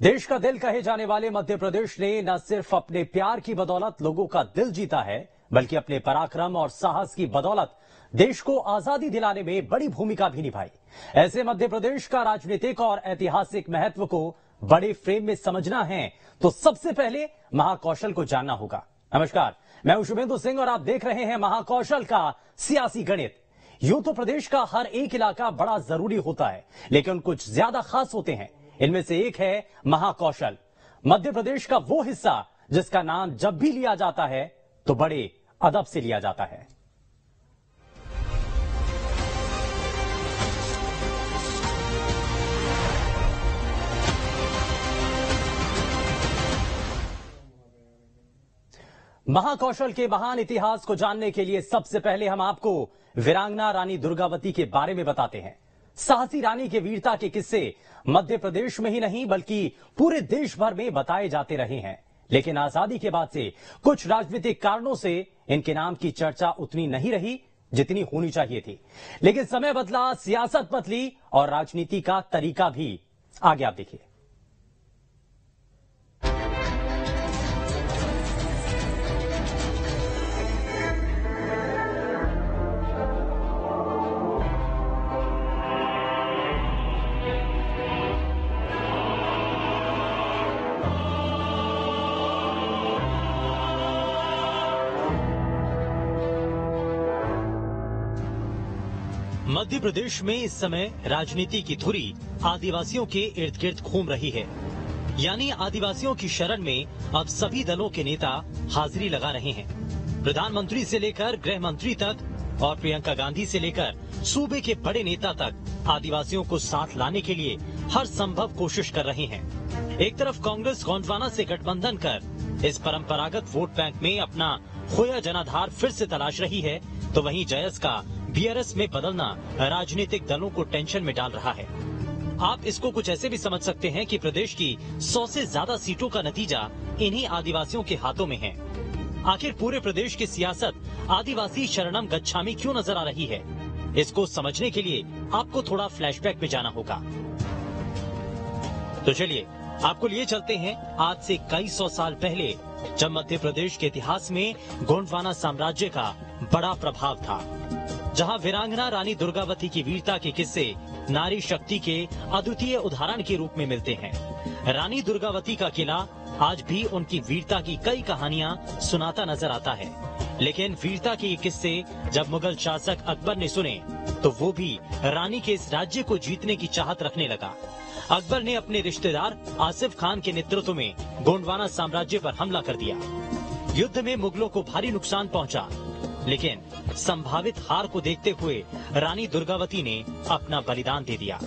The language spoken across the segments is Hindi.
देश का दिल कहे जाने वाले मध्य प्रदेश ने न सिर्फ अपने प्यार की बदौलत लोगों का दिल जीता है, बल्कि अपने पराक्रम और साहस की बदौलत देश को आजादी दिलाने में बड़ी भूमिका भी निभाई। ऐसे मध्य प्रदेश का राजनीतिक और ऐतिहासिक महत्व को बड़े फ्रेम में समझना है तो सबसे पहले महाकौशल को जानना होगा। नमस्कार, मैं हूं शुभेंदु सिंह और आप देख रहे हैं महाकौशल का सियासी गणित। यूं तो प्रदेश का हर एक इलाका बड़ा जरूरी होता है, लेकिन कुछ ज्यादा खास होते हैं। इनमें से एक है महाकौशल, मध्य प्रदेश का वो हिस्सा जिसका नाम जब भी लिया जाता है तो बड़े अदब से लिया जाता है। महाकौशल के महान इतिहास को जानने के लिए सबसे पहले हम आपको वीरांगना रानी दुर्गावती के बारे में बताते हैं। साहसी रानी के वीरता के किस्से मध्य प्रदेश में ही नहीं बल्कि पूरे देश भर में बताए जाते रहे हैं, लेकिन आजादी के बाद से कुछ राजनीतिक कारणों से इनके नाम की चर्चा उतनी नहीं रही जितनी होनी चाहिए थी। लेकिन समय बदला, सियासत बदली और राजनीति का तरीका भी। आगे आप देखिए। मध्य प्रदेश में इस समय राजनीति की धुरी आदिवासियों के इर्द गिर्द घूम रही है। यानी आदिवासियों की शरण में अब सभी दलों के नेता हाजिरी लगा रहे हैं। प्रधानमंत्री से लेकर गृह मंत्री तक और प्रियंका गांधी से लेकर सूबे के बड़े नेता तक आदिवासियों को साथ लाने के लिए हर संभव कोशिश कर रहे हैं। एक तरफ कांग्रेस गोंडवाना से गठबंधन कर इस परंपरागत वोट बैंक में अपना खोया जनाधार फिर से तलाश रही है, तो वहीं जयस का बीआरएस में बदलना राजनीतिक दलों को टेंशन में डाल रहा है। आप इसको कुछ ऐसे भी समझ सकते हैं कि प्रदेश की 100 से ज्यादा सीटों का नतीजा इन्हीं आदिवासियों के हाथों में है। आखिर पूरे प्रदेश की सियासत आदिवासी शरणम गच्छामी क्यों नजर आ रही है, इसको समझने के लिए आपको थोड़ा फ्लैशबैक में जाना होगा। तो चलिए आपको लिए चलते हैं आज से कई 100 साल पहले, जब मध्य प्रदेश के इतिहास में गोंडवाना साम्राज्य का बड़ा प्रभाव था, जहां वीरांगना रानी दुर्गावती की वीरता के किस्से नारी शक्ति के अद्वितीय उदाहरण के रूप में मिलते हैं। रानी दुर्गावती का किला आज भी उनकी वीरता की कई कहानियां सुनाता नजर आता है। लेकिन वीरता के ये किस्से जब मुगल शासक अकबर ने सुने तो वो भी रानी के इस राज्य को जीतने की चाहत रखने लगा। अकबर ने अपने रिश्तेदार आसिफ खान के नेतृत्व में गोंडवाना साम्राज्य पर हमला कर दिया। युद्ध में मुगलों को भारी नुकसान पहुंचा, लेकिन संभावित हार को देखते हुए रानी दुर्गावती ने अपना बलिदान दे दिया।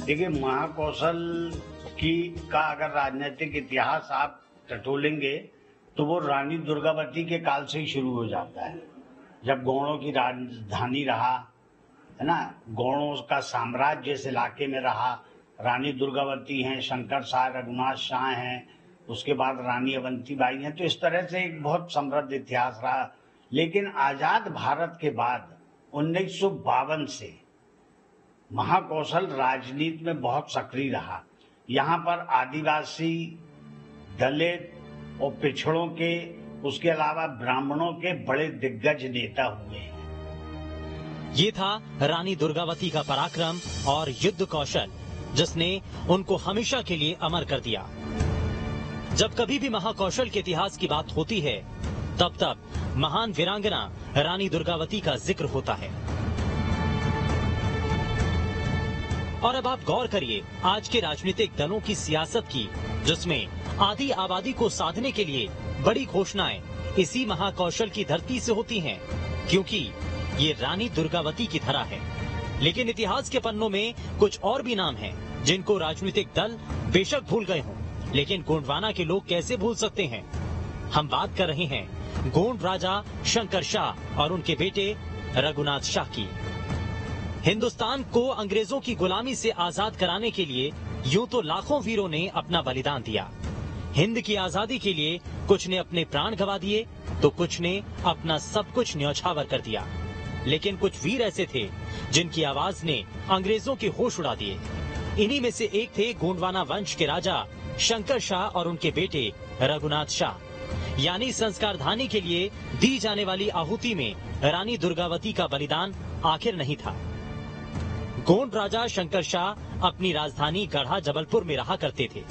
देखिए, महाकौशल का अगर राजनीतिक इतिहास आप टटोलेंगे तो वो रानी दुर्गावती के काल से ही शुरू हो जाता है, जब गौड़ों की राजधानी रहा है ना, गौड़ों का साम्राज्य इस इलाके में रहा। रानी दुर्गावती हैं, शंकर शाह, रघुनाथ शाह हैं, उसके बाद रानी अवंतीबाई हैं। तो इस तरह से एक बहुत समृद्ध इतिहास रहा। लेकिन आजाद भारत के बाद 1952 से महाकौशल राजनीति में बहुत सक्रिय रहा। यहाँ पर आदिवासी, दलित और पिछड़ों के, उसके अलावा ब्राह्मणों के बड़े दिग्गज नेता हुए हैं। ये था रानी दुर्गावती का पराक्रम और युद्ध कौशल, जिसने उनको हमेशा के लिए अमर कर दिया। जब कभी भी महाकौशल के इतिहास की बात होती है, तब महान वीरांगना रानी दुर्गावती का जिक्र होता है। और अब आप गौर करिए आज के राजनीतिक दलों की सियासत की, जिसमें आधी आबादी को साधने के लिए बड़ी घोषणाएं इसी महाकौशल की धरती से होती हैं, क्योंकि ये रानी दुर्गावती की धरा है। लेकिन इतिहास के पन्नों में कुछ और भी नाम हैं, जिनको राजनीतिक दल बेशक भूल गए हों, लेकिन गोंडवाना के लोग कैसे भूल सकते हैं। हम बात कर रहे हैं गोंड राजा शंकर शाह और उनके बेटे रघुनाथ शाह की। हिंदुस्तान को अंग्रेजों की गुलामी से आजाद कराने के लिए यूं तो लाखों वीरों ने अपना बलिदान दिया। हिंद की आजादी के लिए कुछ ने अपने प्राण गंवा दिए तो कुछ ने अपना सब कुछ न्यौछावर कर दिया। लेकिन कुछ वीर ऐसे थे जिनकी आवाज ने अंग्रेजों के होश उड़ा दिए। इन्हीं में से एक थे गोंडवाना वंश के राजा शंकर शाह और उनके बेटे रघुनाथ शाह। यानी संस्कारधानी के लिए दी जाने वाली आहुति में रानी दुर्गावती का बलिदान आखिर नहीं था। गोंड राजा शंकर शाह अपनी राजधानी गढ़ा जबलपुर में रहा करते थे।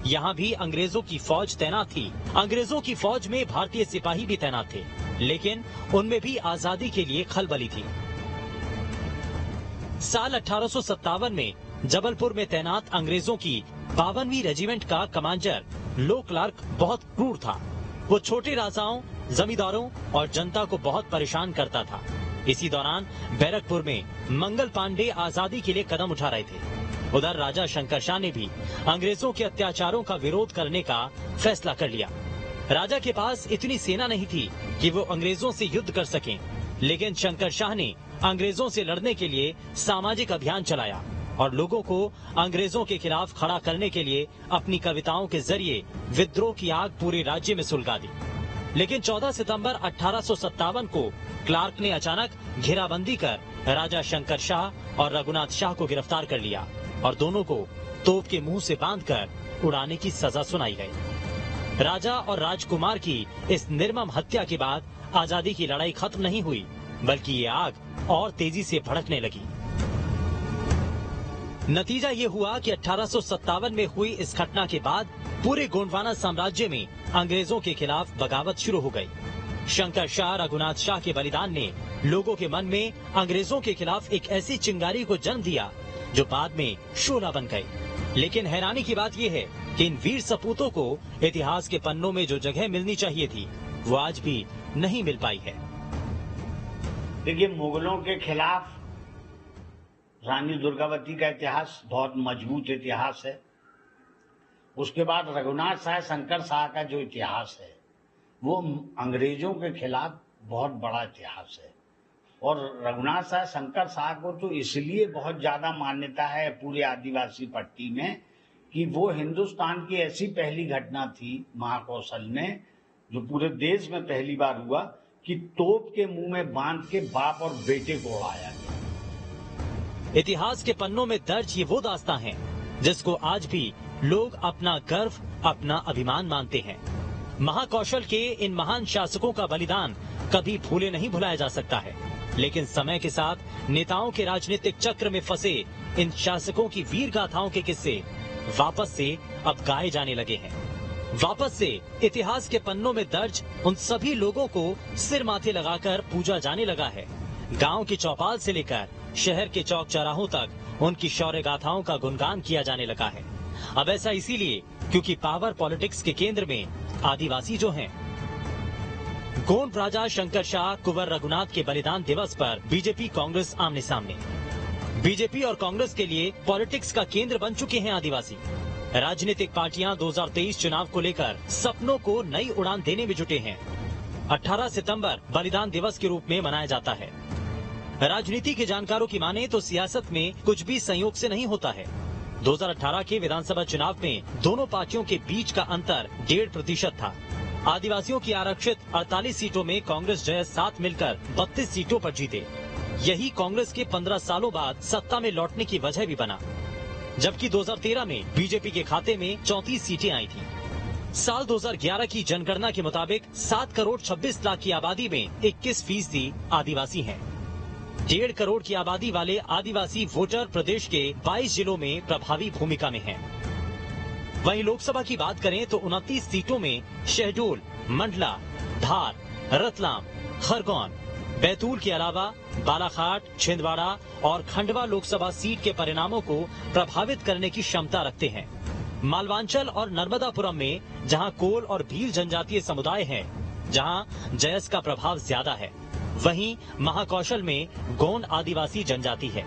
यहाँ भी अंग्रेजों की फौज तैनात थी। अंग्रेजों की फौज में भारतीय सिपाही भी तैनात थे, लेकिन उनमें भी आजादी के लिए खलबली थी। साल 1857 में जबलपुर में तैनात अंग्रेजों की 52वीं रेजिमेंट का कमांडर लो क्लार्क बहुत क्रूर था। वो छोटे राजाओं, जमींदारों और जनता को बहुत परेशान करता था। इसी दौरान बैरकपुर में मंगल पांडे आजादी के लिए कदम उठा रहे थे। उधर राजा शंकर शाह ने भी अंग्रेजों के अत्याचारों का विरोध करने का फैसला कर लिया। राजा के पास इतनी सेना नहीं थी कि वो अंग्रेजों से युद्ध कर सकें, लेकिन शंकर शाह ने अंग्रेजों से लड़ने के लिए सामाजिक अभियान चलाया और लोगों को अंग्रेजों के खिलाफ खड़ा करने के लिए अपनी कविताओं के जरिए विद्रोह की आग पूरे राज्य में सुलगा दी। लेकिन 14 सितंबर 1857 को क्लार्क ने अचानक घेराबंदी कर राजा शंकर शाह और रघुनाथ शाह को गिरफ्तार कर लिया और दोनों को तोप के मुंह से बांधकर उड़ाने की सजा सुनाई गई। राजा और राजकुमार की इस निर्मम हत्या के बाद आजादी की लड़ाई खत्म नहीं हुई, बल्कि ये आग और तेजी से भड़कने लगी। नतीजा ये हुआ कि 1857 में हुई इस घटना के बाद पूरे गोंडवाना साम्राज्य में अंग्रेजों के खिलाफ बगावत शुरू हो गई। शंकर शाह, रघुनाथ शाह के बलिदान ने लोगों के मन में अंग्रेजों के खिलाफ एक ऐसी चिंगारी को जन्म दिया जो बाद में शोला बन गई। लेकिन हैरानी की बात यह है कि इन वीर सपूतों को इतिहास के पन्नों में जो जगह मिलनी चाहिए थी वो आज भी नहीं मिल पाई है। देखिए, मुगलों के खिलाफ रानी दुर्गावती का इतिहास बहुत मजबूत इतिहास है। उसके बाद रघुनाथ शाह, शंकर शाह का जो इतिहास है वो अंग्रेजों के खिलाफ बहुत बड़ा इतिहास है। और रघुनाथ शाह, शंकर शाह को तो इसलिए बहुत ज्यादा मान्यता है पूरे आदिवासी पट्टी में कि वो हिंदुस्तान की ऐसी पहली घटना थी महाकौशल में, जो पूरे देश में पहली बार हुआ कि तोप के मुंह में बांध के बाप और बेटे को उड़ाया गया। इतिहास के पन्नों में दर्ज ये वो दास्तां हैं जिसको आज भी लोग अपना गर्व, अपना अभिमान मानते हैं। महाकौशल के इन महान शासकों का बलिदान कभी भूले नहीं भुलाया जा सकता है, लेकिन समय के साथ नेताओं के राजनीतिक चक्र में फंसे इन शासकों की वीर गाथाओं के किस्से वापस से अब गाए जाने लगे हैं। वापस से इतिहास के पन्नों में दर्ज उन सभी लोगों को सिर माथे लगाकर पूजा जाने लगा है। गांव की चौपाल से लेकर शहर के चौक चौराहों तक उनकी शौर्य गाथाओं का गुणगान किया जाने लगा है। अब ऐसा इसीलिए क्योंकि पावर पॉलिटिक्स के केंद्र में आदिवासी जो हैं। गोंड राजा शंकर शाह, कुंवर रघुनाथ के बलिदान दिवस पर बीजेपी कांग्रेस आमने सामने। बीजेपी और कांग्रेस के लिए पॉलिटिक्स का केंद्र बन चुके हैं आदिवासी। राजनीतिक पार्टियां 2023 चुनाव को लेकर सपनों को नई उड़ान देने में जुटे हैं। 18 सितंबर बलिदान दिवस के रूप में मनाया जाता है। राजनीति के जानकारों की माने तो सियासत में कुछ भी संयोग से नहीं होता है। 2018 के विधानसभा चुनाव में दोनों पार्टियों के बीच का अंतर 1.5% था। आदिवासियों की आरक्षित 48 सीटों में कांग्रेस जय साथ मिलकर 32 सीटों पर जीते। यही कांग्रेस के 15 सालों बाद सत्ता में लौटने की वजह भी बना, जबकि 2013 में बीजेपी के खाते में 34 सीटें आई थीं। साल 2011 की जनगणना के मुताबिक 7 करोड़ 26 लाख की आबादी में 21% आदिवासी हैं। 1.5 करोड़ की आबादी वाले आदिवासी वोटर प्रदेश के 22 जिलों में प्रभावी भूमिका में हैं। वहीं लोकसभा की बात करें तो 29 सीटों में शहडोल, मंडला, धार, रतलाम, खरगोन, बैतूल के अलावा बालाघाट, छिंदवाड़ा और खंडवा लोकसभा सीट के परिणामों को प्रभावित करने की क्षमता रखते हैं। मालवांचल और नर्मदापुरम में जहां कोल और भील जनजातीय समुदाय हैं, जहां जयस का प्रभाव ज्यादा है, वहीं महाकौशल में गोंड आदिवासी जनजाति है।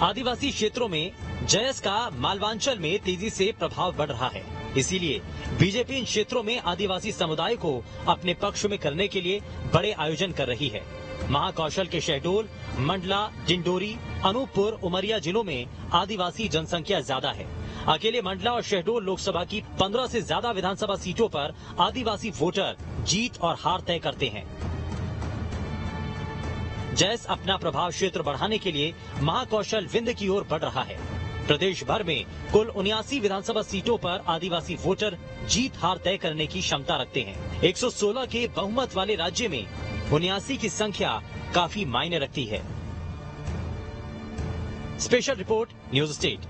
आदिवासी क्षेत्रों में जयस का मालवांचल में तेजी से प्रभाव बढ़ रहा है। इसीलिए बीजेपी इन क्षेत्रों में आदिवासी समुदाय को अपने पक्ष में करने के लिए बड़े आयोजन कर रही है। महाकौशल के शहडोल, मंडला, डिंडोरी, अनूपपुर, उमरिया जिलों में आदिवासी जनसंख्या ज्यादा है। अकेले मंडला और शहडोल लोकसभा की 15 से ज्यादा विधानसभा सीटों पर आदिवासी वोटर जीत और हार तय करते हैं। जयस अपना प्रभाव क्षेत्र बढ़ाने के लिए महाकौशल विंध्य की ओर बढ़ रहा है। प्रदेश भर में कुल 79 विधानसभा सीटों पर आदिवासी वोटर जीत हार तय करने की क्षमता रखते हैं। 116 के बहुमत वाले राज्य में 79 की संख्या काफी मायने रखती है। Special report news state.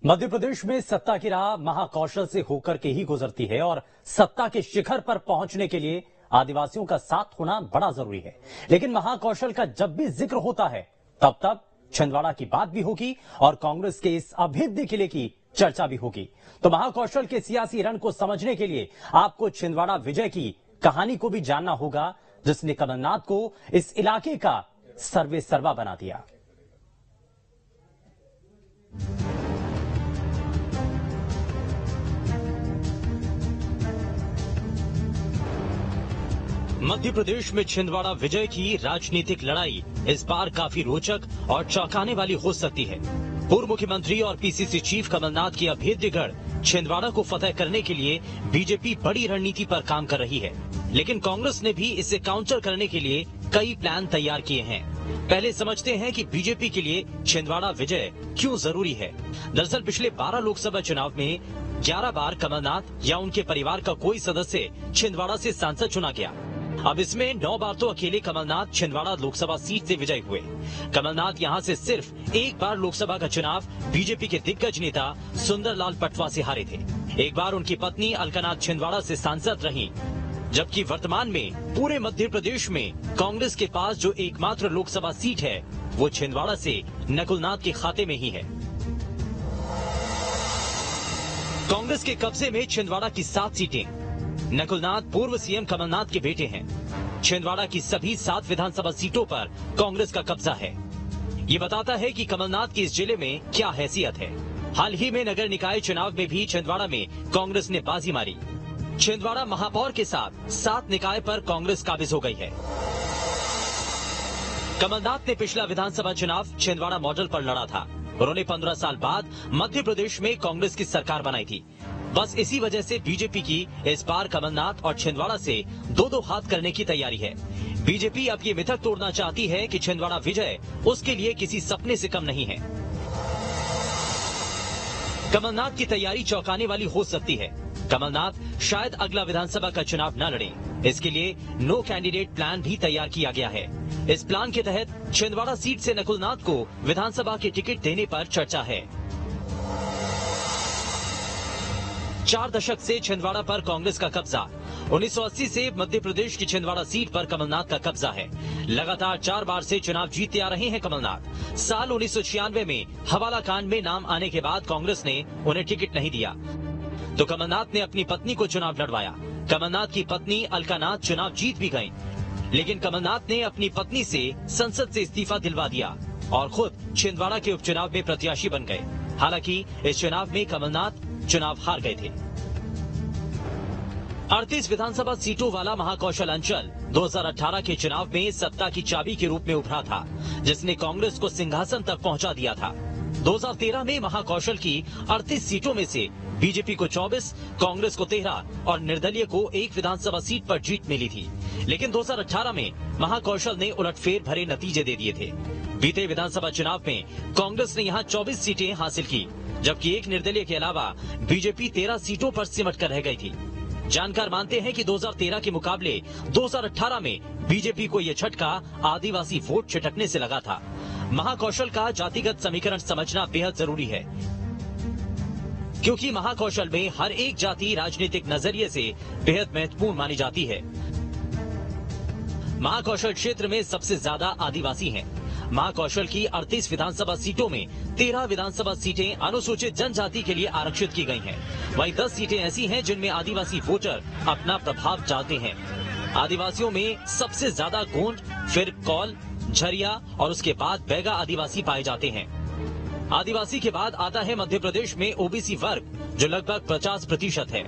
Madhya Pradesh में सत्ता की राह महाकौशल से होकर के ही गुजरती है और सत्ता के शिखर पर पहुंचने के लिए आदिवासियों का साथ होना बड़ा जरूरी है। लेकिन महाकौशल का जब भी जिक्र होता है तब छिंदवाड़ा की बात भी होगी और कांग्रेस के इस अभेद्य किले की चर्चा भी होगी। तो महाकौशल के सियासी रण को समझने के लिए आपको छिंदवाड़ा विजय की कहानी को भी जानना होगा, जिसने कमलनाथ को इस इलाके का सर्वे सर्वा बना दिया। मध्य प्रदेश में छिंदवाड़ा विजय की राजनीतिक लड़ाई इस बार काफी रोचक और चौंकाने वाली हो सकती है। पूर्व मुख्यमंत्री और पीसीसी चीफ कमलनाथ की अभेद्य गढ़ छिंदवाड़ा को फतेह करने के लिए बीजेपी बड़ी रणनीति पर काम कर रही है, लेकिन कांग्रेस ने भी इसे काउंटर करने के लिए कई प्लान तैयार किए हैं। पहले समझते हैं कि बीजेपी के लिए छिंदवाड़ा विजय क्यों जरूरी है। दरअसल पिछले 12 लोकसभा चुनाव में 11 बार कमलनाथ या उनके परिवार का कोई सदस्य छिंदवाड़ा से सांसद चुना गया। अब इसमें 9 बार तो अकेले कमलनाथ छिंदवाड़ा लोकसभा सीट से विजयी हुए। कमलनाथ यहां से सिर्फ एक बार लोकसभा का चुनाव बीजेपी के दिग्गज नेता सुंदरलाल पटवा से हारे थे। एक बार उनकी पत्नी अलकानाथ छिंदवाड़ा से सांसद रहीं, जबकि वर्तमान में पूरे मध्य प्रदेश में कांग्रेस के पास जो एकमात्र लोकसभा सीट है वो छिंदवाड़ा से नकुलनाथ के खाते में ही है। कांग्रेस के कब्जे में छिंदवाड़ा की 7 सीटें। नकुलनाथ पूर्व सीएम कमलनाथ के बेटे हैं। छिंदवाड़ा की सभी 7 विधानसभा सीटों पर कांग्रेस का कब्जा है। ये बताता है कि कमलनाथ की इस जिले में क्या हैसियत है। हाल ही में नगर निकाय चुनाव में भी छिंदवाड़ा में कांग्रेस ने बाजी मारी। छिंदवाड़ा महापौर के साथ 7 निकाय पर कांग्रेस काबिज हो गई है। कमलनाथ ने पिछला विधानसभा चुनाव छिंदवाड़ा मॉडल पर लड़ा था। उन्होंने 15 साल बाद मध्य प्रदेश में कांग्रेस की सरकार बनाई थी। बस इसी वजह से बीजेपी की इस बार कमलनाथ और छिंदवाड़ा से 2-2 हाथ करने की तैयारी है। बीजेपी अब ये मिथक तोड़ना चाहती है कि छिंदवाड़ा विजय उसके लिए किसी सपने से कम नहीं है। कमलनाथ की तैयारी चौंकाने वाली हो सकती है। कमलनाथ शायद अगला विधानसभा का चुनाव न लड़े, इसके लिए नो कैंडिडेट प्लान भी तैयार किया गया है। इस प्लान के तहत छिंदवाड़ा सीट से नकुलनाथ को विधानसभा के टिकट देने पर चर्चा है। 4 दशक से छिंदवाड़ा पर कांग्रेस का कब्जा। 1980 से मध्य प्रदेश की छिंदवाड़ा सीट पर कमलनाथ का कब्जा है। लगातार 4 बार से चुनाव जीतते आ रहे हैं कमलनाथ। साल 1996 में हवाला कांड में नाम आने के बाद कांग्रेस ने उन्हें टिकट नहीं दिया, तो कमलनाथ ने अपनी पत्नी को चुनाव लड़वाया। कमलनाथ की पत्नी अलकानाथ चुनाव जीत भी गयी, लेकिन कमलनाथ ने अपनी पत्नी से संसद से इस्तीफा दिलवा दिया और खुद छिंदवाड़ा के उपचुनाव में प्रत्याशी बन गए। हालांकि इस चुनाव में कमलनाथ चुनाव हार गए थे। 38 विधानसभा सीटों वाला महाकौशल अंचल 2018 के चुनाव में सत्ता की चाबी के रूप में उभरा था, जिसने कांग्रेस को सिंहासन तक पहुंचा दिया था। 2013 में महाकौशल की 38 सीटों में से बीजेपी को 24, कांग्रेस को 13 और निर्दलीय को 1 विधानसभा सीट पर जीत मिली थी। लेकिन 2018 में महाकौशल ने उलटफेर भरे नतीजे दे दिए थे। बीते विधानसभा चुनाव में कांग्रेस ने यहां 24 सीटें हासिल की, जबकि 1 निर्दलीय के अलावा बीजेपी 13 सीटों पर सिमट कर रह गई थी। जानकार मानते हैं कि 2013 के मुकाबले 2018 में बीजेपी को यह झटका आदिवासी वोट छिटकने से लगा था। महाकौशल का जातिगत समीकरण समझना बेहद जरूरी है, क्योंकि महाकौशल में हर एक जाति राजनीतिक नजरिए से बेहद महत्वपूर्ण मानी जाती है। महाकौशल क्षेत्र में सबसे ज्यादा आदिवासी हैं। महाकौशल की 38 विधानसभा सीटों में 13 विधानसभा सीटें अनुसूचित जनजाति के लिए आरक्षित की गई हैं। वहीं 10 सीटें ऐसी हैं जिनमें आदिवासी वोटर अपना प्रभाव डालते हैं। आदिवासियों में सबसे ज्यादा गोंड, फिर कौल, झरिया और उसके बाद बैगा आदिवासी पाए जाते हैं। आदिवासी के बाद आता है मध्य प्रदेश में ओबीसी वर्ग, जो लगभग 50% है।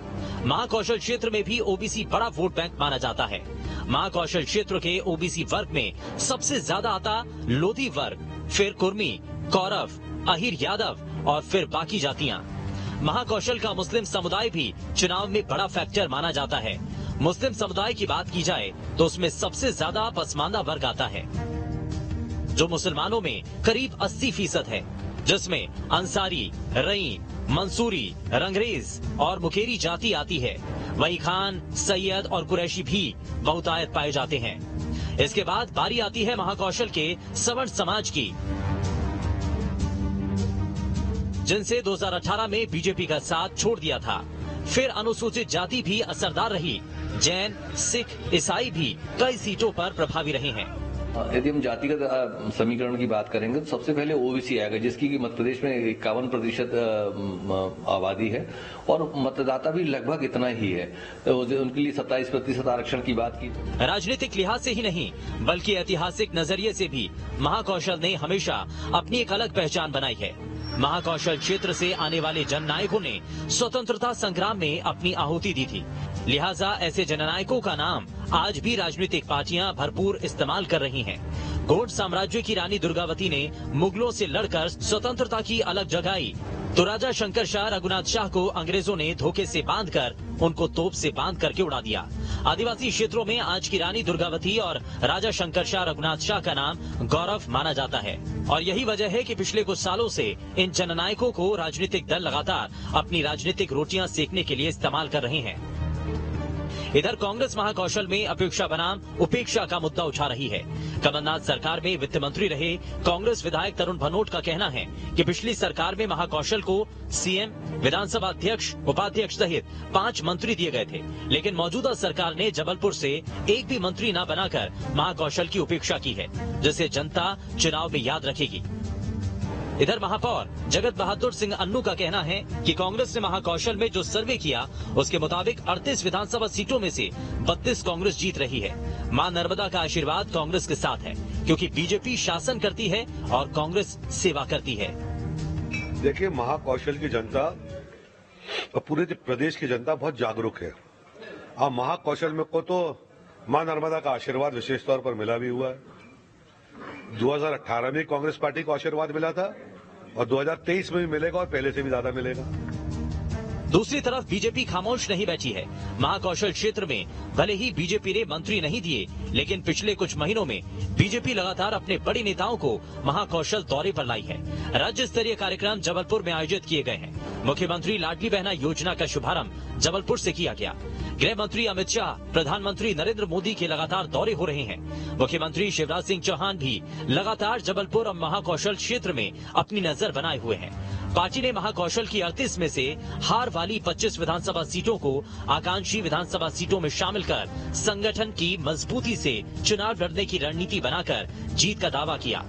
महाकौशल क्षेत्र में भी ओबीसी बड़ा वोट बैंक माना जाता है। महाकौशल क्षेत्र के ओबीसी वर्ग में सबसे ज्यादा आता लोधी वर्ग, फिर कुर्मी, कौरव, अहिर यादव और फिर बाकी जातियां। महाकौशल का मुस्लिम समुदाय भी चुनाव में बड़ा फैक्टर माना जाता है। मुस्लिम समुदाय की बात की जाए तो उसमें सबसे ज्यादा पसमानदा वर्ग आता है। जो मुसलमानों में करीब 80% है, जिसमें अंसारी, रई, मंसूरी, रंगरेज और मुकेरी जाति आती है। वहीं खान, सैयद और कुरैशी भी बहुतायत पाए जाते हैं। इसके बाद बारी आती है महाकौशल के सवर्ण समाज की, जिनसे 2018 में बीजेपी का साथ छोड़ दिया था। फिर अनुसूचित जाति भी असरदार रही। जैन, सिख, ईसाई भी कई सीटों पर प्रभावी रहे हैं। यदि हम जातिगत समीकरण की बात करेंगे तो सबसे पहले ओबीसी आएगा, जिसकी मध्य प्रदेश में 51% आबादी है और मतदाता भी लगभग इतना ही है। उनके लिए 27% आरक्षण की बात की। राजनीतिक लिहाज से ही नहीं बल्कि ऐतिहासिक नजरिए से भी महाकौशल ने हमेशा अपनी एक अलग पहचान बनाई है। महाकौशल क्षेत्र से आने वाले जननायकों ने स्वतंत्रता संग्राम में अपनी आहुति दी थी। लिहाजा ऐसे जननायकों का नाम आज भी राजनीतिक पार्टियां भरपूर इस्तेमाल कर रही हैं। गोंड साम्राज्य की रानी दुर्गावती ने मुगलों से लड़कर स्वतंत्रता की अलग जगाई, तो राजा शंकर शाह रघुनाथ शाह को अंग्रेजों ने धोखे से बांधकर उनको तोप से बांध करके उड़ा दिया। आदिवासी क्षेत्रों में आज की रानी दुर्गावती और राजा शंकर शाह रघुनाथ शाह का नाम गौरव माना जाता है। और यही वजह है कि पिछले कुछ सालों से इन जननायकों को राजनीतिक दल लगातार अपनी राजनीतिक रोटियां सेकने के लिए इस्तेमाल कर रहे हैं। इधर कांग्रेस महाकौशल में अपेक्षा बनाम उपेक्षा का मुद्दा उठा रही है। कमलनाथ सरकार में वित्त मंत्री रहे कांग्रेस विधायक तरुण भनोट का कहना है कि पिछली सरकार में महाकौशल को सीएम, विधानसभा अध्यक्ष, उपाध्यक्ष सहित 5 मंत्री दिए गए थे, लेकिन मौजूदा सरकार ने जबलपुर से एक भी मंत्री न बनाकर महाकौशल की उपेक्षा की है, जिसे जनता चुनाव में याद रखेगी। इधर महापौर जगत बहादुर सिंह अन्नू का कहना है कि कांग्रेस ने महाकौशल में जो सर्वे किया उसके मुताबिक 38 विधानसभा सीटों में से 32 कांग्रेस जीत रही है। मां नर्मदा का आशीर्वाद कांग्रेस के साथ है, क्योंकि बीजेपी शासन करती है और कांग्रेस सेवा करती है। देखिए, महाकौशल की जनता और पूरे प्रदेश की जनता बहुत जागरूक है। अब महाकौशल में को तो मां नर्मदा का आशीर्वाद विशेष तौर पर मिला भी हुआ है। 2018 में कांग्रेस पार्टी को आशीर्वाद मिला था और 2023 में भी मिलेगा और पहले से भी ज्यादा मिलेगा। दूसरी तरफ बीजेपी खामोश नहीं बैठी है। महाकौशल क्षेत्र में भले ही बीजेपी ने मंत्री नहीं दिए, लेकिन पिछले कुछ महीनों में बीजेपी लगातार अपने बड़े नेताओं को महाकौशल दौरे पर लाई है। राज्य स्तरीय कार्यक्रम जबलपुर में आयोजित किए गए हैं। मुख्यमंत्री लाडली बहना योजना का शुभारंभ जबलपुर से किया गया। गृह मंत्री अमित शाह, प्रधानमंत्री नरेंद्र मोदी के लगातार दौरे हो रहे हैं। मुख्यमंत्री शिवराज सिंह चौहान भी लगातार जबलपुर और महाकौशल क्षेत्र में अपनी नजर बनाए हुए हैं। पार्टी ने महाकौशल की 38 में से हार वाली 25 विधानसभा सीटों को आकांक्षी विधानसभा सीटों में शामिल कर संगठन की मजबूती से चुनाव लड़ने की रणनीति बनाकर जीत का दावा किया।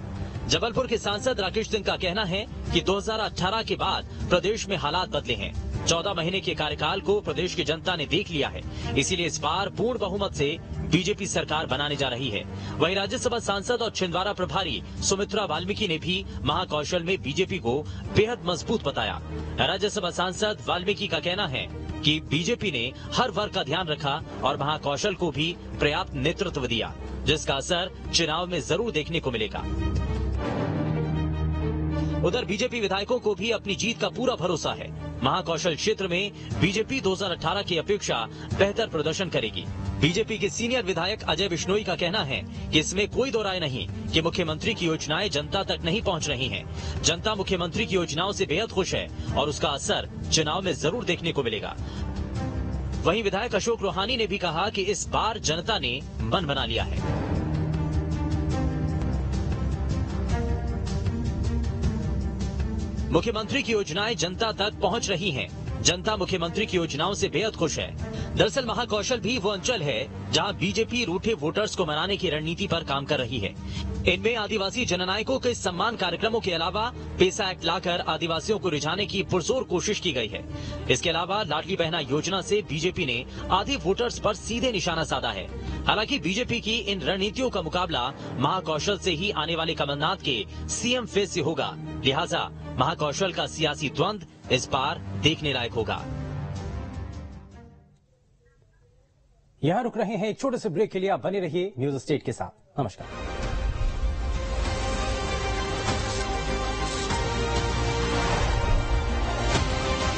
जबलपुर के सांसद राकेश सिंह का कहना है कि 2018 के बाद प्रदेश में हालात बदले हैं। 14 महीने के कार्यकाल को प्रदेश की जनता ने देख लिया है, इसीलिए इस बार पूर्ण बहुमत से बीजेपी सरकार बनाने जा रही है। वहीं राज्यसभा सांसद और छिंदवाड़ा प्रभारी सुमित्रा वाल्मीकि ने भी महाकौशल में बीजेपी को बेहद मजबूत बताया। राज्यसभा सांसद वाल्मीकि का कहना है कि बीजेपी ने हर वर्ग का ध्यान रखा और महाकौशल को भी पर्याप्त नेतृत्व दिया, जिसका असर चुनाव में जरूर देखने को मिलेगा। उधर बीजेपी विधायकों को भी अपनी जीत का पूरा भरोसा है। महाकौशल क्षेत्र में बीजेपी 2018 की अपेक्षा बेहतर प्रदर्शन करेगी। बीजेपी के सीनियर विधायक अजय बिश्नोई का कहना है कि इसमें कोई दो राय नहीं कि मुख्यमंत्री की योजनाएं जनता तक नहीं पहुंच रही हैं। जनता मुख्यमंत्री की योजनाओं से बेहद खुश है और उसका असर चुनाव में जरूर देखने को मिलेगा। वहीं विधायक अशोक रोहानी ने भी कहा कि इस बार जनता ने मन बना लिया है। मुख्यमंत्री की योजनाएं जनता तक पहुंच रही हैं। जनता मुख्यमंत्री की योजनाओं से बेहद खुश है। दरअसल महाकौशल भी वो अंचल है जहां बीजेपी रूठे वोटर्स को मनाने की रणनीति पर काम कर रही है। इनमें आदिवासी जननायकों के सम्मान कार्यक्रमों के अलावा पेसा एक्ट लाकर आदिवासियों को रिझाने की पुरजोर कोशिश की गई है। इसके अलावा लाडली बहना योजना से बीजेपी ने आधे वोटर्स पर सीधे निशाना साधा है। हालांकि बीजेपी की इन रणनीतियों का मुकाबला महाकौशल से ही आने वाले कमलनाथ के सीएम फेज से होगा। लिहाजा महाकौशल का सियासी द्वंद्व इस बार देखने लायक होगा। यहां रुक रहे हैं एक छोटे से ब्रेक के लिए। आप बने रहिए न्यूज स्टेट के साथ। नमस्कार।